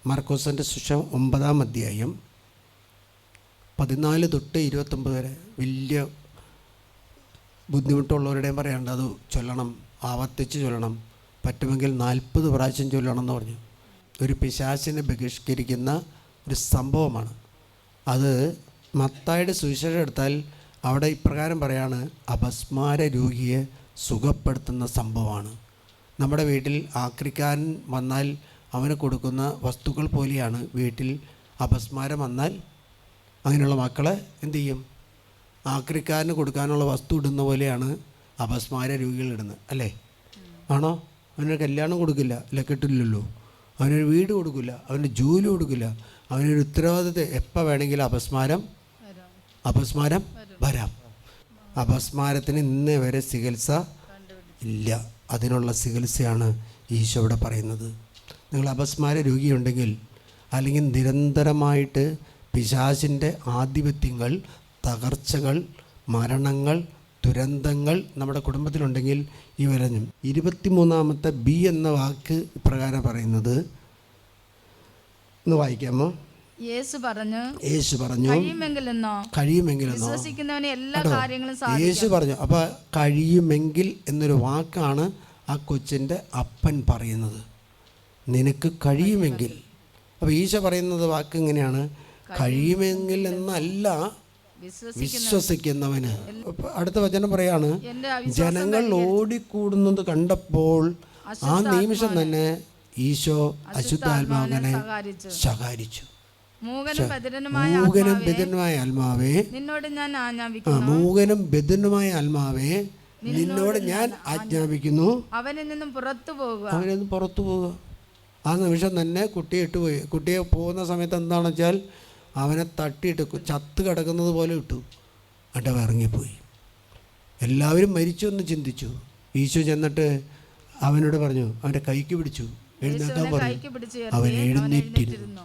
മാർക്കോസിൻ്റെ സുവിശേഷം 9-ാം അധ്യായം 14 തൊട്ട് 29 വരെ. വലിയ ബുദ്ധിമുട്ടുള്ളവരുടെയും പറയാണ്ട് അത് ചൊല്ലണം, ആവർത്തിച്ച് ചൊല്ലണം, പറ്റുമെങ്കിൽ 40 പ്രാവശ്യം ചൊല്ലണം എന്ന് പറഞ്ഞു. ഒരു പിശാചിനെ ബഹിഷ്കരിക്കുന്ന ഒരു സംഭവമാണ് അത്. മത്തായിയുടെ സുവിശേഷം എടുത്താൽ അവിടെ ഇപ്രകാരം പറയാണ്, അപസ്മാര രോഗിയെ സുഖപ്പെടുത്തുന്ന സംഭവമാണ്. നമ്മുടെ വീട്ടിൽ ആക്രിക്കാരൻ വന്നാൽ അവന് കൊടുക്കുന്ന വസ്തുക്കൾ പോലെയാണ് വീട്ടിൽ അപസ്മാരം വന്നാൽ അങ്ങനെയുള്ള മക്കളെ എന്തു ചെയ്യും? ആക്രിക്കാരന് കൊടുക്കാനുള്ള വസ്തു ഇടുന്ന പോലെയാണ് അപസ്മാര രോഗികൾ ഇടുന്നത്, അല്ലേ? ആണോ? അവനൊരു കല്യാണം കൊടുക്കില്ല, അല്ലെ? കിട്ടില്ലല്ലോ. അവനൊരു വീട് കൊടുക്കില്ല, അവൻ്റെ ജോലി കൊടുക്കില്ല, അവനൊരു ഉത്തരവാദിത്വം. എപ്പോൾ വേണമെങ്കിലും അപസ്മാരം വരാം. അപസ്മാരത്തിന് ഇന്നേ വരെ ചികിത്സ ഇല്ല. അതിനുള്ള ചികിത്സയാണ് ഈശോ ഇവിടെ പറയുന്നത്. നിങ്ങൾ അപസ്മാര രോഗിയുണ്ടെങ്കിൽ, അല്ലെങ്കിൽ നിരന്തരമായിട്ട് പിശാചിൻ്റെ ആധിപത്യങ്ങൾ, തകർച്ചകൾ, മരണങ്ങൾ, ദുരന്തങ്ങൾ നമ്മുടെ കുടുംബത്തിലുണ്ടെങ്കിൽ ഈ വരഞ്ഞും 23-ാമത്തെ ബി എന്ന വാക്ക് ഇപ്രകാരം പറയുന്നത്. ഒന്ന് വായിക്കാമോ? യേശു പറഞ്ഞു കഴിയുമെങ്കിലെന്നോ യേശു പറഞ്ഞു. അപ്പോൾ കഴിയുമെങ്കിൽ എന്നൊരു വാക്കാണ് ആ കൊച്ചിൻ്റെ അപ്പൻ പറയുന്നത്. നിനക്ക് കഴിയുമെങ്കിൽ. അപ്പോൾ ഈശോ പറയുന്നത് വാക്ക് ഇങ്ങനെയാണ്, കഴിയുമെങ്കിൽ എന്നല്ല, വിശ്വസിക്കുന്നവന്. അടുത്ത വചനം പറയാണ്, ജനങ്ങൾ ഓടിക്കൂടുന്നത് കണ്ടപ്പോൾ ആ നിമിഷം തന്നെ ഈശോ അശുദ്ധാത്മാവിനെ ശകാരിച്ചു. മൂകനും ബധിരനുമായ ആത്മാവേ, നിന്നോട് ഞാൻ ആജ്ഞാപിക്കുന്നു, അവനിൽ നിന്നും പുറത്തു പോകുക. ആ നിമിഷം തന്നെ കുട്ടിയെ ഇട്ടുപോയി. കുട്ടിയെ പോകുന്ന സമയത്ത് എന്താണെന്ന് വെച്ചാൽ അവനെ തട്ടിയിട്ട് ചത്ത് കിടക്കുന്നത് പോലെ ഇട്ടു. എന്നിട്ട് ഇറങ്ങിപ്പോയി. എല്ലാവരും മരിച്ചു എന്ന് ചിന്തിച്ചു. ഈശോ ചെന്നിട്ട് അവനോട് പറഞ്ഞു, അവൻ്റെ കൈക്ക് പിടിച്ചു, എഴുന്നേൽക്കാൻ പറഞ്ഞു. അവൻ എഴുന്നേറ്റിരുന്നു.